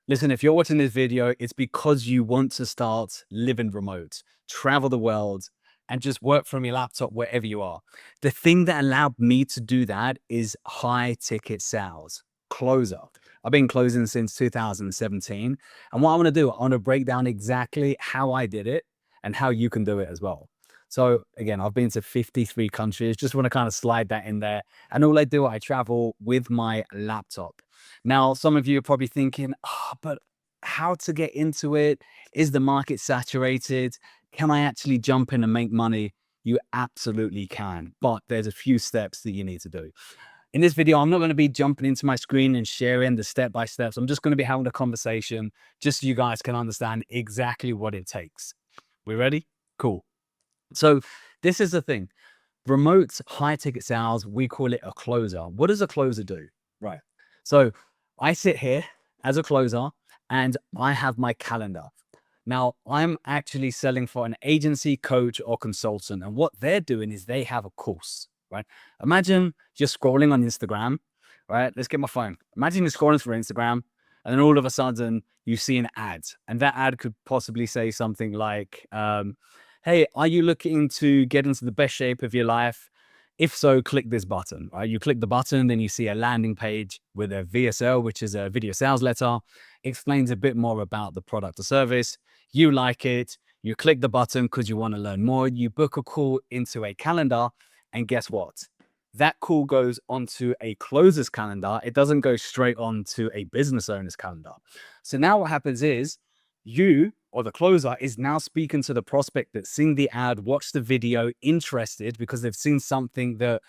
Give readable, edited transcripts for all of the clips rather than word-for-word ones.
Listen, if you're watching this video, it's because you want to start living remote, travel the world, and just work from your laptop wherever you are. The thing that allowed me to do that is high ticket sales, closer. I've been closing since 2017. And what I want to do, I want to break down exactly how I did it and how you can do it as well. So again, I've been to 53 countries, just want to kind of slide that in there. And all I do, I travel with my laptop. Now, some of you are probably thinking, but how to get into it? Is the market saturated? Can I actually jump in and make money? You absolutely can, but there's a few steps that you need to do. In this video, I'm not going to be jumping into my screen and sharing the step by steps. I'm just going to be having a conversation just so you guys can understand exactly what it takes. We ready? Cool. So this is the thing. Remote high ticket sales, we call it a closer. What does a closer do? Right. So I sit here as a closer and I have my calendar. Now I'm actually selling for an agency, coach, or consultant. And what they're doing is they have a course, right? Imagine you're scrolling on Instagram, right? Let's get my phone. Imagine you're scrolling through Instagram and then all of a sudden you see an ad. And that ad could possibly say something like, hey, are you looking to get into the best shape of your life? If so, click this button, right? You click the button, then you see a landing page with a VSL, which is a video sales letter, explains a bit more about the product or service. You like it, you click the button because you want to learn more. You book a call into a calendar, and guess what? That call goes onto a closer's calendar. It doesn't go straight onto a business owner's calendar. So now what happens is you or the closer is now speaking to the prospect that's seen the ad, watched the video, interested because they've seen something that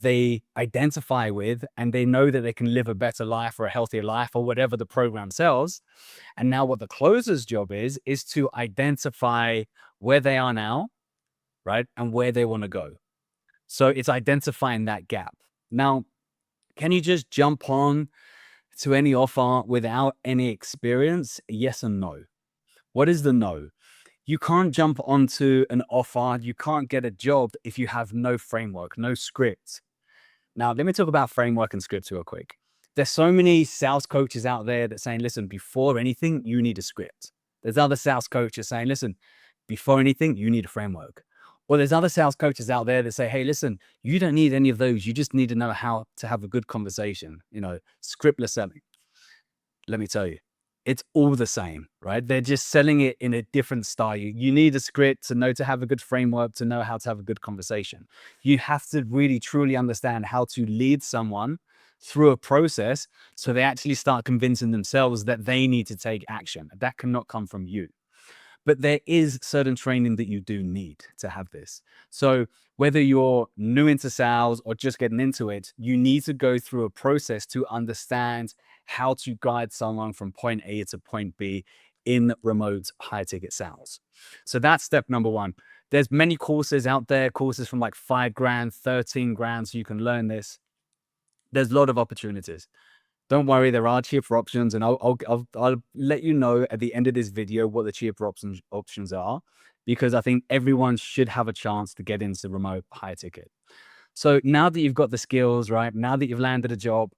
they identify with and they know that they can live a better life or a healthier life or whatever the program sells. And now what the closer's job is to identify where they are now, right? And where they want to go. So it's identifying that gap. Now, can you just jump on to any offer without any experience? Yes and no. What is the no? You can't jump onto an offer. You can't get a job if you have no framework, no script. Now, let me talk about framework and script real quick. There's so many sales coaches out there that saying, listen, before anything, you need a script. There's other sales coaches saying, listen, before anything, you need a framework. Or there's other sales coaches out there that say, hey, listen, you don't need any of those. You just need to know how to have a good conversation, scriptless selling. Let me tell you, it's all the same, right? They're just selling it in a different style. You need a script to know to have a good framework, to know how to have a good conversation. You have to really truly understand how to lead someone through a process so they actually start convincing themselves that they need to take action. That cannot come from you. But there is certain training that you do need to have this. So whether you're new into sales or just getting into it, you need to go through a process to understand how to guide someone from point A to point B in remote high ticket sales. So that's step number one. There's many courses out there, courses from like 5 grand, 13 grand, so you can learn this. There's a lot of opportunities. Don't worry, there are cheaper options, and I'll let you know at the end of this video what the cheaper options are, because I think everyone should have a chance to get into remote high ticket. So now that you've got the skills, right? Now that you've landed a job,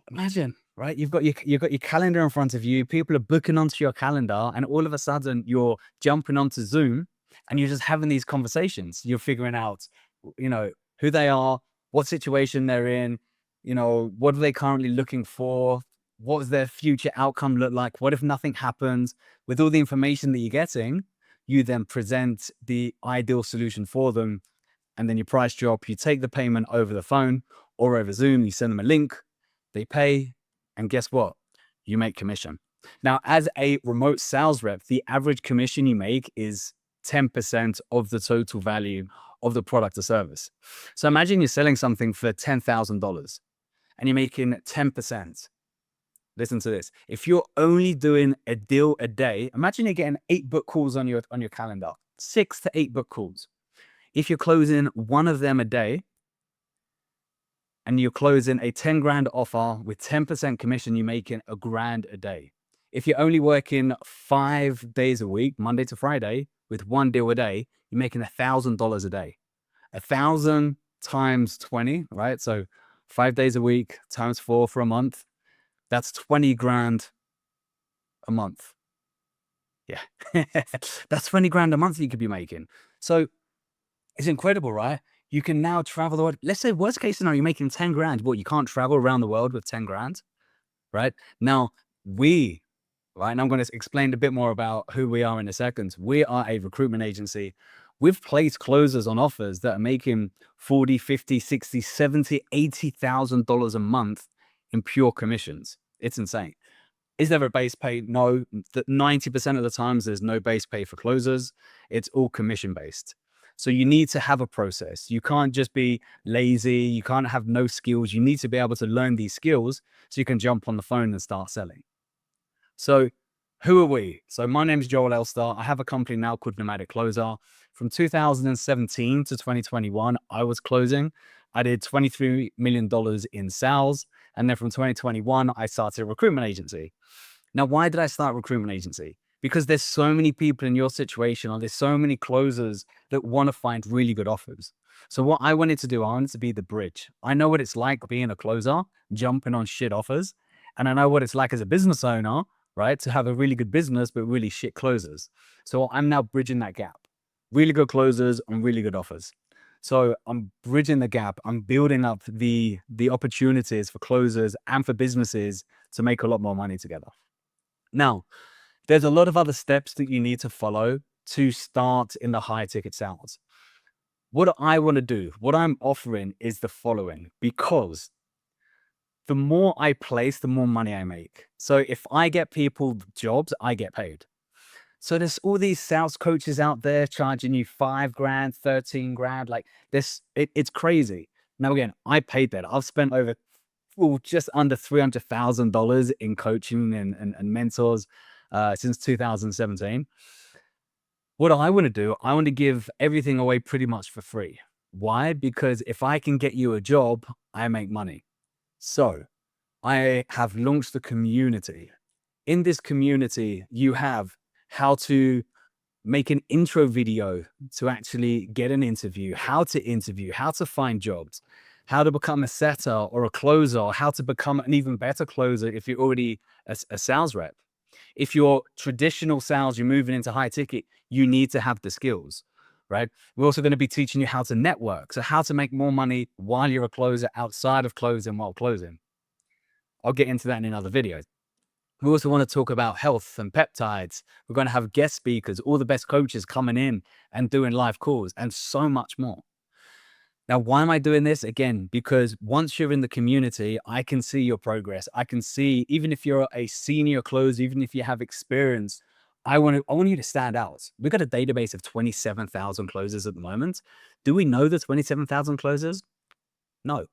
imagine, right? You've got your calendar in front of you. People are booking onto your calendar, and all of a sudden you're jumping onto Zoom, and you're just having these conversations. You're figuring out, you know, who they are, what situation they're in, what are they currently looking for? What does their future outcome look like? What if nothing happens? With all the information that you're getting, you then present the ideal solution for them, and then you price drop. You take the payment over the phone or over Zoom. You send them a link, they pay, and guess what? You make commission. Now, as a remote sales rep, the average commission you make is 10% of the total value of the product or service. So imagine you're selling something for $10,000 and you're making 10%. Listen to this. If you're only doing a deal a day, imagine you're getting 8 book calls on your calendar, 6 to 8 book calls. If you're closing one of them a day and you're closing a 10 grand offer with 10% commission, you're making a grand a day. If you're only working 5 days a week, Monday to Friday, with 1 deal a day, you're making $1,000 a day. 1,000 times 20, right? So 5 days a week times 4 for a month. That's 20 grand a month. Yeah. That's 20 grand a month you could be making. So it's incredible, right? You can now travel the world. Let's say worst case scenario, you're making 10 grand. What, you can't travel around the world with 10 grand, right? Now, we, right? And I'm going to explain a bit more about who we are in a second. We are a recruitment agency. We've placed closers on offers that are making 40, 50, 60, 70, $80,000 a month in pure commissions. It's insane. Is there a base pay? No. 90% of the times there's no base pay for closers. It's all commission based. So you need to have a process. You can't just be lazy. You can't have no skills. You need to be able to learn these skills so you can jump on the phone and start selling. So who are we? So my name is Joel Elstar. I have a company now called Nomadic Closer. From 2017 to 2021, I was closing. I did $23 million in sales. And then from 2021, I started a recruitment agency. Now, why did I start a recruitment agency? Because there's so many people in your situation, or there's so many closers that want to find really good offers. So what I wanted to do, I wanted to be the bridge. I know what it's like being a closer, jumping on shit offers. And I know what it's like as a business owner, right? To have a really good business, but really shit closers. So I'm now bridging that gap. Really good closers and really good offers. So I'm bridging the gap. I'm building up the opportunities for closers and for businesses to make a lot more money together. Now, there's a lot of other steps that you need to follow to start in the high ticket sales. What I want to do, what I'm offering is the following, because the more I place, the more money I make. So if I get people jobs, I get paid. So there's all these sales coaches out there charging you 5 grand, 13 grand. Like this, it's crazy. Now, again, I paid that. I've spent over just under $300,000 in coaching and mentors since 2017. What I want to do, I want to give everything away pretty much for free. Why? Because if I can get you a job, I make money. So I have launched a community. In this community, you have how to make an intro video to actually get an interview, how to find jobs, how to become a setter or a closer, how to become an even better closer if you're already a sales rep. If you're traditional sales, you're moving into high ticket, you need to have the skills, right? We're also going to be teaching you how to network. So how to make more money while you're a closer, outside of closing, while closing. I'll get into that in another video. We also want to talk about health and peptides. We're going to have guest speakers, all the best coaches coming in and doing live calls, and so much more. Now, why am I doing this? Again, because once you're in the community, I can see your progress. I can see, even if you're a senior closer, even if you have experience, I want you to stand out. We've got a database of 27,000 closers at the moment. Do we know the 27,000 closers? No.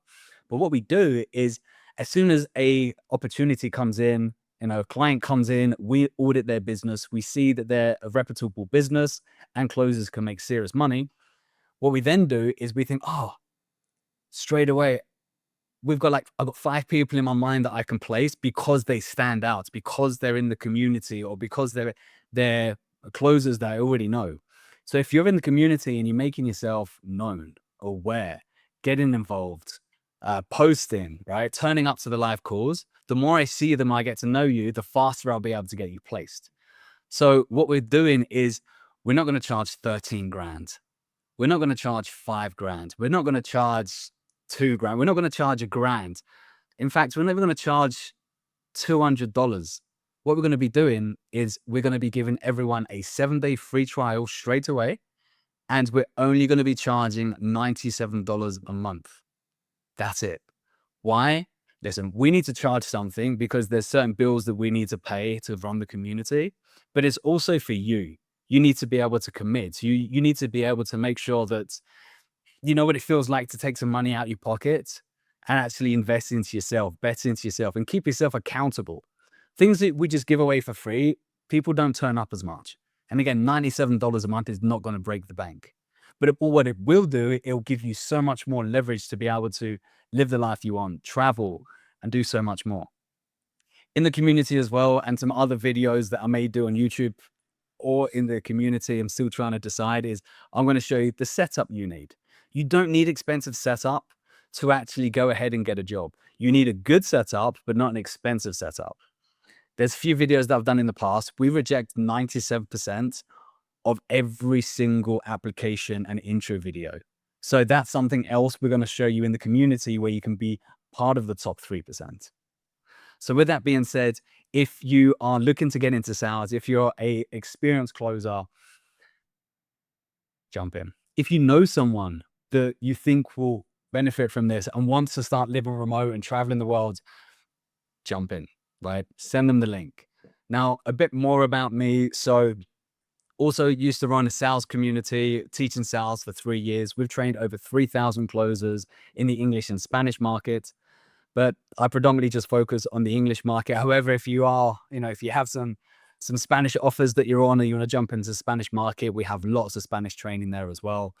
But what we do is, as soon as a opportunity comes in, a client comes in, we audit their business. We see that they're a reputable business and closers can make serious money. What we then do is we think, oh, straight away, I've got 5 people in my mind that I can place because they stand out, because they're in the community, or because they're closers that I already know. So if you're in the community and you're making yourself known, aware, getting involved, posting, right, turning up to the live calls, the more I see them, I get to know you, the faster I'll be able to get you placed. So what we're doing is we're not going to charge 13 grand. We're not going to charge 5 grand. We're not going to charge 2 grand. We're not going to charge $1,000. In fact, we're never going to charge $200. What we're going to be doing is we're going to be giving everyone a 7-day free trial straight away. And we're only going to be charging $97 a month. That's it. Why? Listen, we need to charge something because there's certain bills that we need to pay to run the community, but it's also for you. You need to be able to commit. You need to be able to make sure that you know what it feels like to take some money out of your pocket and actually invest into yourself, bet into yourself, and keep yourself accountable. Things that we just give away for free, people don't turn up as much. And again, $97 a month is not going to break the bank. But what it will do, it'll give you so much more leverage to be able to live the life you want, travel, and do so much more. In the community as well, and some other videos that I may do on YouTube or in the community, I'm still trying to decide, is I'm going to show you the setup you need. You don't need expensive setup to actually go ahead and get a job. You need a good setup, but not an expensive setup. There's a few videos that I've done in the past. We reject 97% of every single application and intro video. So that's something else we're going to show you in the community where you can be part of the top 3%. So with that being said, if you are looking to get into sales, if you're a experienced closer, jump in. If you know someone that you think will benefit from this and wants to start living remote and traveling the world, jump in, right? Send them the link. Now, a bit more about me. So also used to run a sales community, teaching sales for 3 years. We've trained over 3,000 closers in the English and Spanish market, but I predominantly just focus on the English market. However, if you are, if you have some Spanish offers that you're on and you want to jump into the Spanish market, we have lots of Spanish training there as well.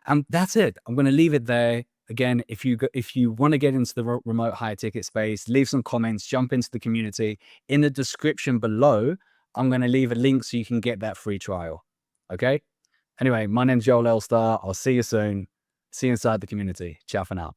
And that's it. I'm going to leave it there. Again, if you want to get into the remote high ticket space, leave some comments, jump into the community. In the description below, I'm going to leave a link so you can get that free trial. Okay. Anyway, my name's Joel Elstar. I'll see you soon. See you inside the community. Ciao for now.